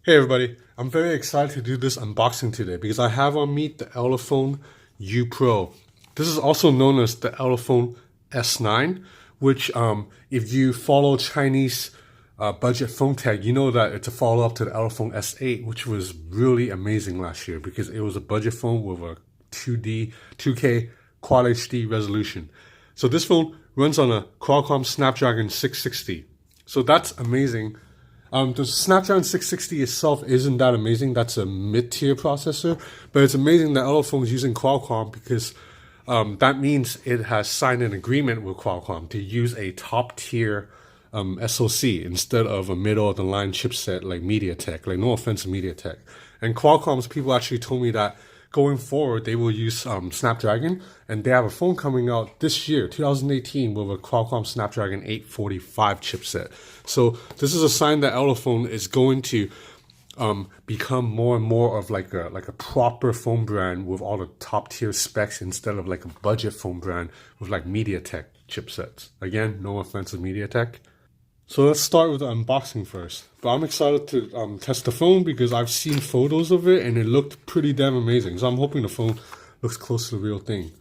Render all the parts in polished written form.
Hey everybody, I'm very excited to do this unboxing today because I have on me the Elephone U Pro. This is also known as the Elephone S9, which if you follow Chinese budget phone tech, you know that it's a follow-up to the Elephone S8, which was really amazing last year because it was a budget phone with a 2K Quad HD resolution. So this phone runs on a Qualcomm Snapdragon 660. So that's amazing. The Snapdragon 660 itself isn't that amazing. That's a mid-tier processor, but it's amazing that Elephone is using Qualcomm because that means it has signed an agreement with Qualcomm to use a top-tier SoC instead of a middle-of-the-line chipset like MediaTek. Like, no offense to MediaTek. And Qualcomm's people actually told me that going forward, they will use Snapdragon, and they have a phone coming out this year, 2018, with a Qualcomm Snapdragon 845 chipset. So this is a sign that Elephone is going to become more and more of like a proper phone brand with all the top tier specs instead of like a budget phone brand with like MediaTek chipsets. Again, no offense to MediaTek. So let's start with the unboxing first. But I'm excited to test the phone because I've seen photos of it and it looked pretty damn amazing. So I'm hoping the phone looks close to the real thing.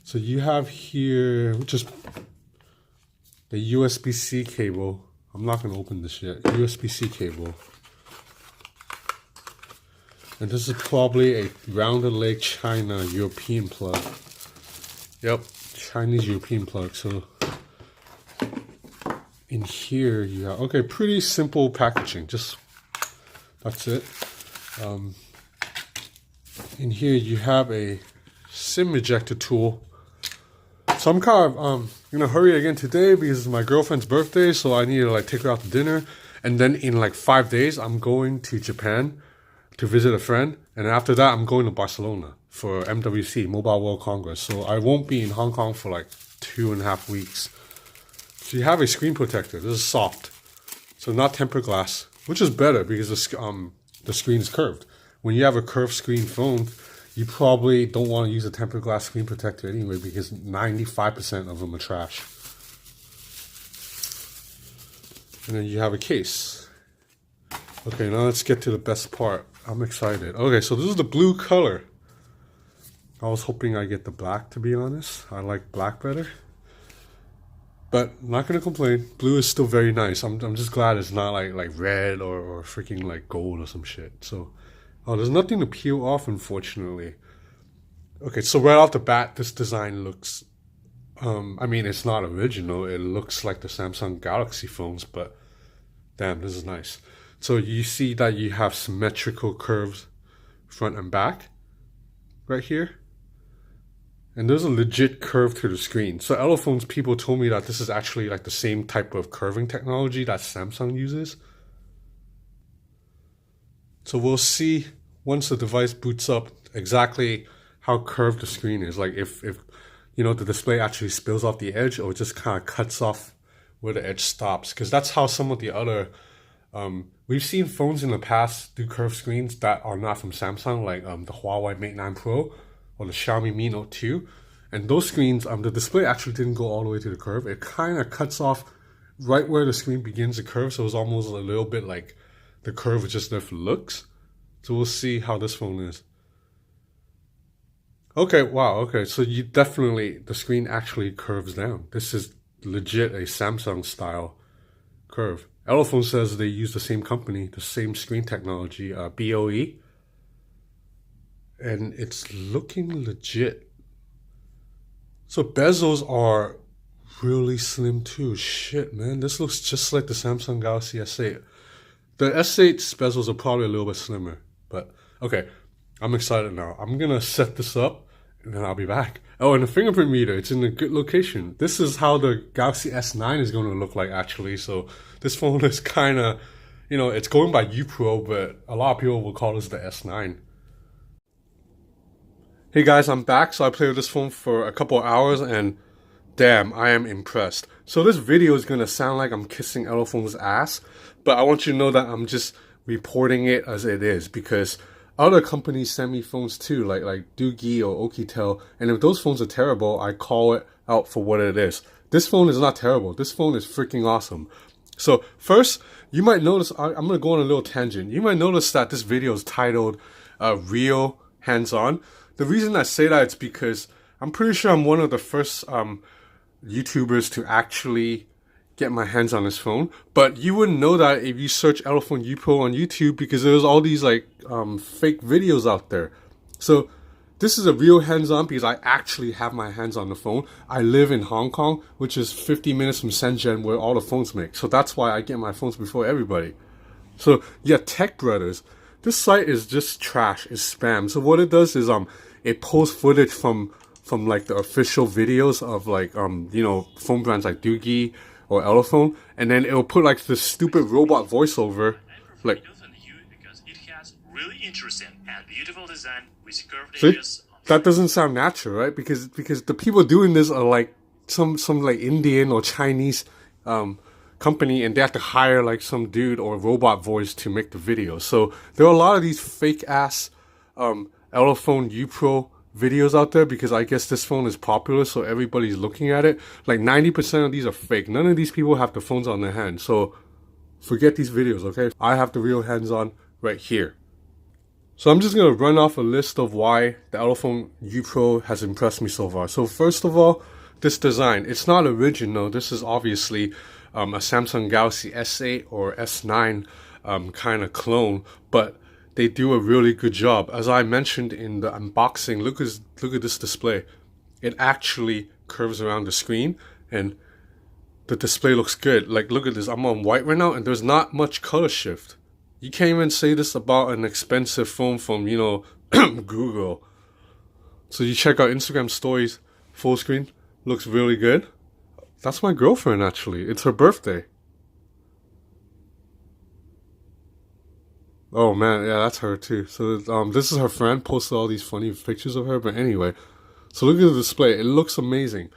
So you have here, which is the USB-C cable. I'm not going to open this yet. USB-C cable. And this is probably a rounded leg China European plug. Yep, Chinese European plug. So in here you have, okay, pretty simple packaging, just that's it. In here you have a SIM ejector tool. So I'm kind of in a hurry again today because it's my girlfriend's birthday, so I need to like take her out to dinner, and then in like 5 days I'm going to Japan to visit a friend, and after that I'm going to Barcelona for MWC, Mobile World Congress. So I won't be in Hong Kong for like 2.5 weeks. So you have a screen protector. This is soft, so not tempered glass, which is better because the screen is curved. When you have a curved screen phone, you probably don't want to use a tempered glass screen protector anyway because 95% of them are trash. And then you have a case. Okay, now let's get to the best part. I'm excited. Okay, so this is the blue color. I was hoping I get the black, to be honest. I like black better. But I'm not gonna complain. Blue is still very nice. I'm just glad it's not like red or freaking like gold or some shit. So, oh, there's nothing to peel off, unfortunately. Okay, so right off the bat, this design looks. I mean, it's not original. It looks like the Samsung Galaxy phones, but damn, this is nice. So you see that you have symmetrical curves, front and back, right here. And there's a legit curve to the screen. So Elephone's people told me that this is actually like the same type of curving technology that Samsung uses. So we'll see once the device boots up exactly how curved the screen is. Like if you know the display actually spills off the edge or just kind of cuts off where the edge stops. Because that's how some of the other we've seen phones in the past do curved screens that are not from Samsung, like the Huawei Mate 9 Pro or the Xiaomi Mi Note 2. And those screens, the display actually didn't go all the way to the curve. It kind of cuts off right where the screen begins to curve. So it's almost a little bit like the curve is just there for looks. So we'll see how this phone is. Okay, wow, okay. So you definitely, the screen actually curves down. This is legit a Samsung style curve. Elephone says they use the same company, the same screen technology, BOE. And it's looking legit. So bezels are really slim too. Shit, man. This looks just like the Samsung Galaxy S8. The S8's bezels are probably a little bit slimmer. But, okay. I'm excited now. I'm going to set this up and then I'll be back. Oh, and the fingerprint reader. It's in a good location. This is how the Galaxy S9 is going to look like, actually. So this phone is kind of, you know, it's going by U Pro, but a lot of people will call this the S9. Hey guys, I'm back. So I played with this phone for a couple of hours and damn, I am impressed. So this video is going to sound like I'm kissing Elephone's ass, but I want you to know that I'm just reporting it as it is because other companies send me phones too, like Doogie or Oukitel, and if those phones are terrible, I call it out for what it is. This phone is not terrible. This phone is freaking awesome. So first, you might notice, I'm going to go on a little tangent. You might notice that this video is titled Real Hands-On. The reason I say that is because I'm pretty sure I'm one of the first YouTubers to actually get my hands on this phone. But you wouldn't know that if you search Elephone U Pro on YouTube, because there's all these like fake videos out there. So this is a real hands-on because I actually have my hands on the phone. I live in Hong Kong, which is 50 minutes from Shenzhen, where all the phones make. So that's why I get my phones before everybody. So yeah, Tech Brothers. This site is just trash. It's spam. So what it does is it pulls footage from like the official videos of like you know, phone brands like Doogie or Elephone, and then it'll put like this stupid robot voiceover, like. Really interesting and beautiful design with curved See? edges. That doesn't sound natural, right? Because the people doing this are like some like Indian or Chinese company, and they have to hire like some dude or robot voice to make the video. So there are a lot of these fake ass Elephone U Pro videos out there, because I guess this phone is popular, so everybody's looking at it. Like 90% of these are fake. None of these people have the phones on their hand. So forget these videos, okay? I have the real hands-on right here. So I'm just going to run off a list of why the Elephone U Pro has impressed me so far. So first of all, this design. It's not original. This is obviously a Samsung Galaxy S8 or S9 kind of clone, but they do a really good job. As I mentioned in the unboxing, look at this display. It actually curves around the screen, and the display looks good. Like, look at this. I'm on white right now, and there's not much color shift. You can't even say this about an expensive phone from, you know, Google. So you check out Instagram stories, full screen, looks really good. That's my girlfriend, actually. It's her birthday. Oh man, yeah, that's her too. So this is her friend, posted all these funny pictures of her. But anyway, so look at the display. It looks amazing.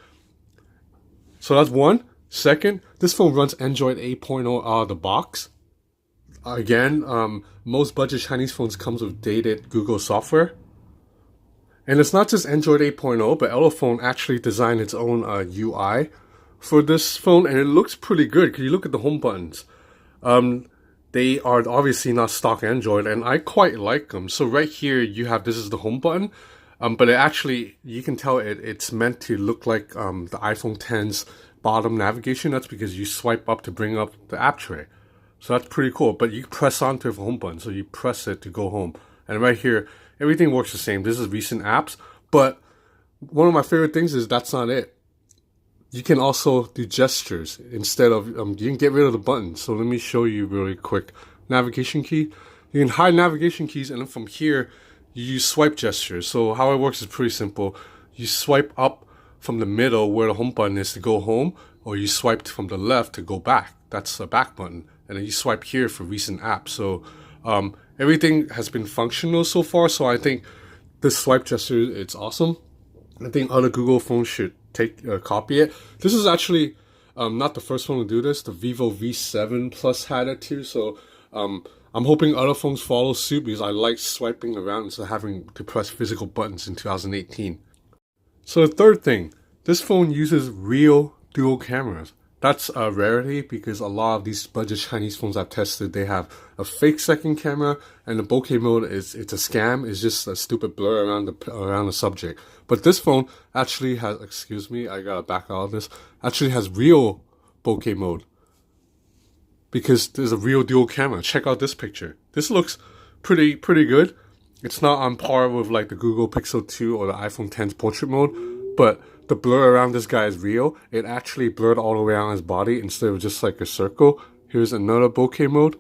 So that's one. Second, this phone runs Android 8.0 out of the box. Again, most budget Chinese phones comes with dated Google software. And it's not just Android 8.0, but Elephone actually designed its own UI for this phone, and it looks pretty good because you look at the home buttons. They are obviously not stock Android, and I quite like them. So right here, you have, this is the home button, but it actually, you can tell it's meant to look like the iPhone X's bottom navigation. That's because you swipe up to bring up the app tray. So that's pretty cool, but you press onto a home button, so you press it to go home. And right here, everything works the same. This is recent apps, but one of my favorite things is that's not it. You can also do gestures instead of, you can get rid of the buttons. So let me show you really quick. Navigation key. You can hide navigation keys, and then from here, you use swipe gestures. So how it works is pretty simple. You swipe up from the middle where the home button is to go home, or you swipe from the left to go back. That's the back button. And then you swipe here for recent apps. So everything has been functional so far. So I think this swipe gesture, it's awesome. I think other Google phones should copy it. This is actually not the first one to do this. The Vivo V7 Plus had it too. So I'm hoping other phones follow suit, because I like swiping around instead of having to press physical buttons in 2018. So the third thing, this phone uses real dual cameras. That's a rarity, because a lot of these budget Chinese phones I've tested, they have a fake second camera, and the bokeh mode it's a scam. It's just a stupid blur around the subject. But this phone actually has, excuse me, I gotta back out of this, actually has real bokeh mode, because there's a real dual camera. Check out this picture. This looks pretty good. It's not on par with like the Google Pixel 2 or the iPhone X's portrait mode, but the blur around this guy is real. It actually blurred all the way around his body instead of just like a circle. Here's another bokeh mode.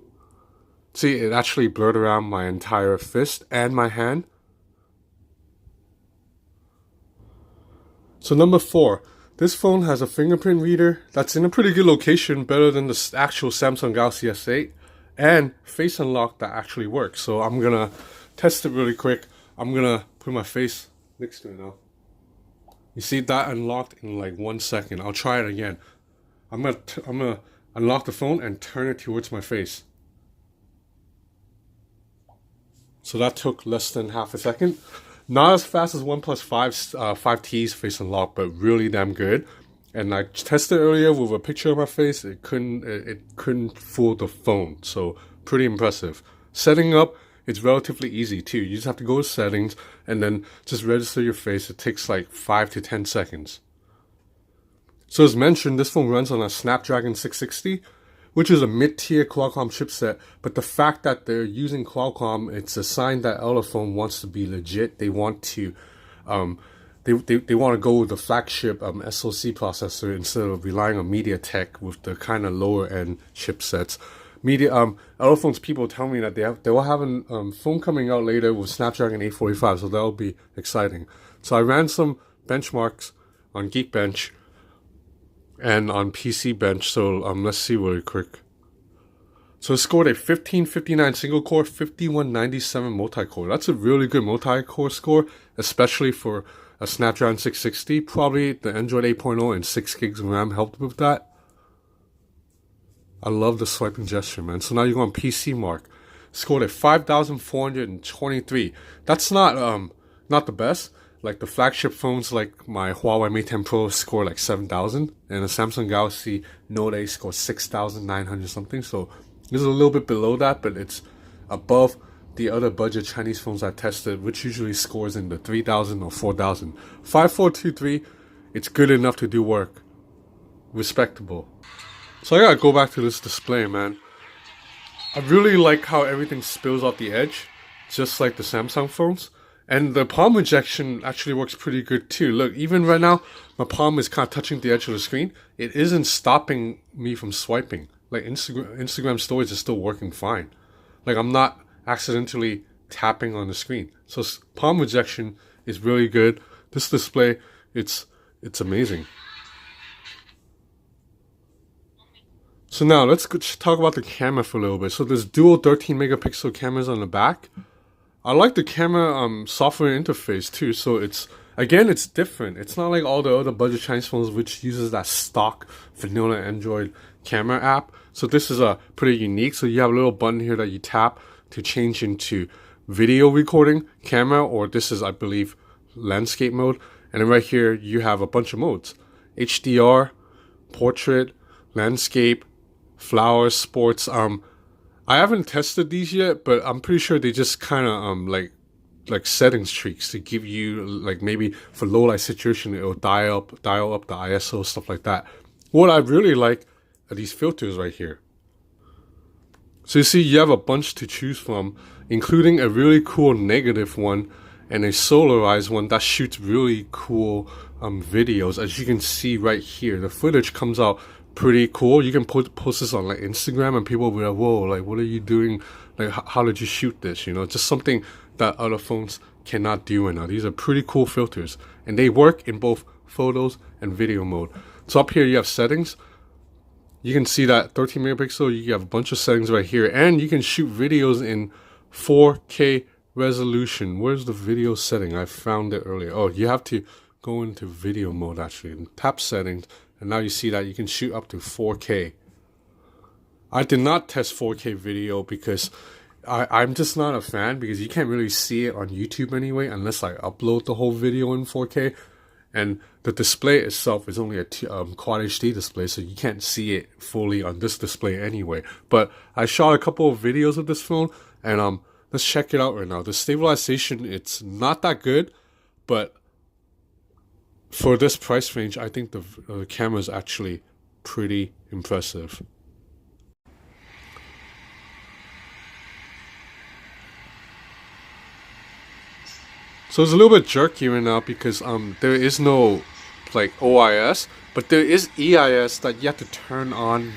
See, it actually blurred around my entire fist and my hand. So number 4, this phone has a fingerprint reader that's in a pretty good location, better than the actual Samsung Galaxy S8, and face unlock that actually works. So I'm gonna test it really quick. I'm gonna put my face next to it now. You see that unlocked in like 1 second. I'll try it again. I'm gonna unlock the phone and turn it towards my face. So that took less than half a second. Not as fast as OnePlus 5T's face unlock, but really damn good. And I tested earlier with a picture of my face. It couldn't fool the phone. So pretty impressive. Setting up, it's relatively easy too. You just have to go to settings and then just register your face. It takes like 5 to 10 seconds. So as mentioned, this phone runs on a Snapdragon 660, which is a mid-tier Qualcomm chipset. But the fact that they're using Qualcomm, it's a sign that Elephone wants to be legit. They want to They want to go with the flagship SoC processor instead of relying on MediaTek with the kind of lower end chipsets. Elephone's people tell me that they will have a phone coming out later with Snapdragon 845, so that'll be exciting. So I ran some benchmarks on Geekbench and on PC Bench. So let's see really quick. So it scored a 1559 single core, 5197 multi-core. That's a really good multi-core score, especially for a Snapdragon 660. Probably the Android 8.0 and 6 gigs of RAM helped with that. I love the swiping gesture, man. So now you go on PC Mark. Scored a 5423. That's not the best. Like the flagship phones like my Huawei Mate 10 Pro score like 7,000. And the Samsung Galaxy Note 8 scored 6,900 something. So this is a little bit below that, but it's above the other budget Chinese phones I tested, which usually scores in the 3,000 or 4,000. 5423, it's good enough to do work. Respectable. So I gotta go back to this display, man. I really like how everything spills off the edge, just like the Samsung phones. And the palm rejection actually works pretty good too. Look, even right now, my palm is kind of touching the edge of the screen. It isn't stopping me from swiping. Like Instagram stories is still working fine. Like I'm not accidentally tapping on the screen. So palm rejection is really good. This display, it's amazing. So now let's talk about the camera for a little bit. So there's dual 13 megapixel cameras on the back. I like the camera software interface too. So it's different. It's not like all the other budget Chinese phones which uses that stock vanilla Android camera app. So this is pretty unique. So you have a little button here that you tap to change into video recording camera, or this is, I believe, landscape mode. And then right here you have a bunch of modes: HDR, portrait, landscape, flowers, sports. I haven't tested these yet, but I'm pretty sure they just kind of like settings tweaks to give you, like, maybe for low light situation it'll dial up the ISO, stuff like that. What I really like are these filters right here. So you see you have a bunch to choose from, including a really cool negative one and a solarized one that shoots really cool videos. As you can see right here, the footage comes out pretty cool. You can post this on like Instagram and people will be like, whoa, like what are you doing? Like how did you shoot this? You know, just something that other phones cannot do right now. These are pretty cool filters and they work in both photos and video mode. So up here you have settings. You can see that 13 megapixel, you have a bunch of settings right here, and you can shoot videos in 4K resolution. Where's the video setting? I found it earlier. Oh, you have to go into video mode actually and tap settings, and now you see that you can shoot up to 4K. I did not test 4K video because I'm just not a fan, because you can't really see it on YouTube anyway unless I upload the whole video in 4K. And the display itself is only a Quad HD display, so you can't see it fully on this display anyway. But I shot a couple of videos of this phone, and let's check it out right now. The stabilization, it's not that good, but for this price range, I think the camera is actually pretty impressive. So it's a little bit jerky right now because there is no like OIS, but there is EIS that you have to turn on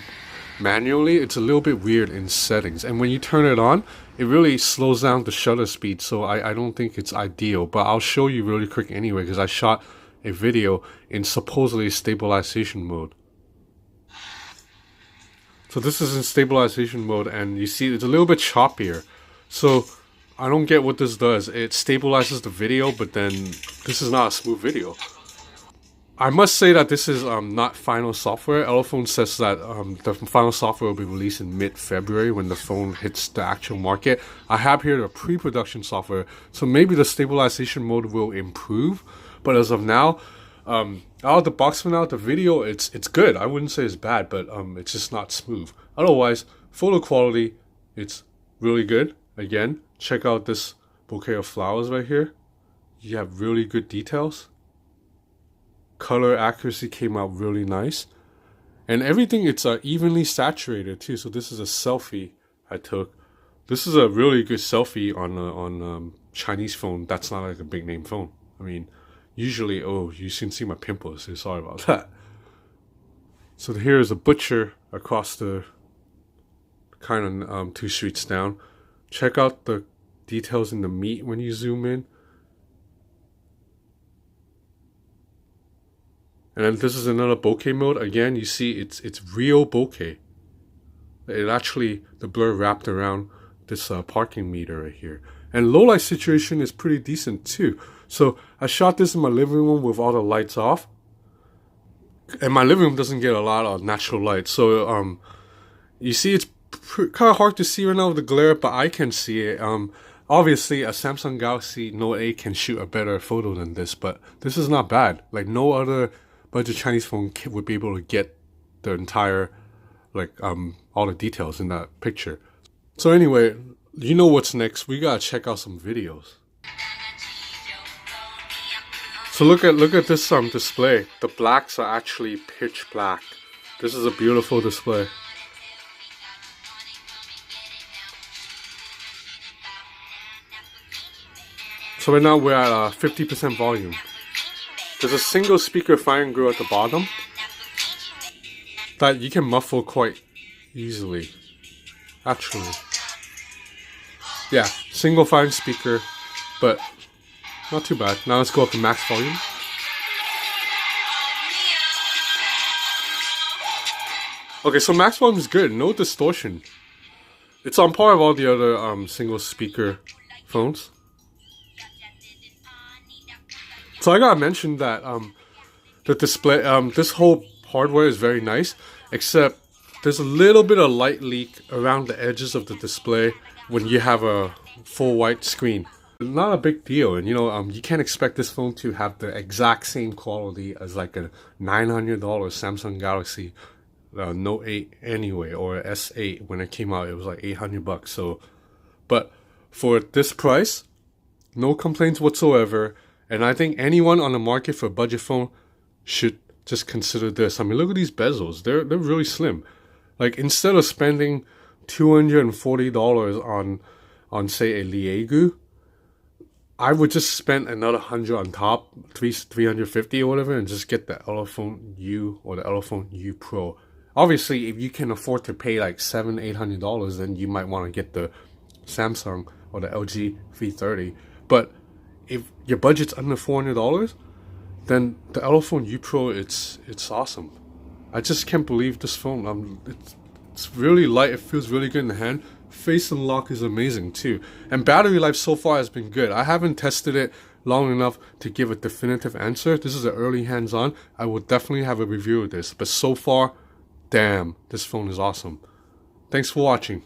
manually. It's a little bit weird in settings, and when you turn it on, it really slows down the shutter speed, so I don't think it's ideal. But I'll show you really quick anyway, because I shot a video in supposedly stabilization mode. So this is in stabilization mode, and you see it's a little bit choppier. So I don't get what this does. It stabilizes the video, but then this is not a smooth video. I must say that this is not final software. Elephone says that the final software will be released in mid-February when the phone hits the actual market. I have here the pre-production software, so maybe the stabilization mode will improve. But as of now, Out of the box for now, the video it's good. I wouldn't say it's bad, but it's just not smooth. Otherwise, photo quality, it's really good. Again, check out this bouquet of flowers right here. You have really good details. Color accuracy came out really nice. And everything, it's evenly saturated too. So this is a selfie I took. This is a really good selfie on Chinese phone. That's not like a big name phone. I mean, usually, oh, you can see my pimples. So sorry about that. So here is a butcher across the kind of 2 streets down. Check out the details in the meat when you zoom in. And then this is another bokeh mode. Again, you see it's real bokeh. It actually, the blur wrapped around this parking meter right here. And low light situation is pretty decent too. So I shot this in my living room with all the lights off. And my living room doesn't get a lot of natural light. So you see it's kind of hard to see right now with the glare, but I can see it. Obviously, a Samsung Galaxy Note 8 can shoot a better photo than this, but this is not bad. Like no other budget Chinese phone would be able to get the entire, like, all the details in that picture. So anyway, you know what's next. We gotta check out some videos. So look at this display. The blacks are actually pitch black. This is a beautiful display. So right now we're at 50% volume. There's a single speaker firing grill at the bottom that you can muffle quite easily. Actually, yeah, single firing speaker, but not too bad. Now let's go up to max volume. Okay, so max volume is good. No distortion. It's on par with all the other single speaker phones. So I gotta mention that the display, this whole hardware is very nice, except there's a little bit of light leak around the edges of the display when you have a full white screen. Not a big deal, and you can't expect this phone to have the exact same quality as like a $900 Samsung Galaxy Note 8 anyway, or S8. When it came out, it was like $800. So, but for this price, no complaints whatsoever. And I think anyone on the market for a budget phone should just consider this. I mean, look at these bezels. They're really slim. Like, instead of spending $240 on say a Liegu, I would just spend another $100 on top, $350 or whatever, and just get the Elephone U or the Elephone U Pro. Obviously, if you can afford to pay like $700-800, then you might want to get the Samsung or the LG V30. But if your budget's under $400, then the Elephone U Pro, it's awesome. I just can't believe this phone. It's really light. It feels really good in the hand. Face unlock is amazing too. And battery life so far has been good. I haven't tested it long enough to give a definitive answer. This is an early hands-on. I will definitely have a review of this. But so far, damn, this phone is awesome. Thanks for watching.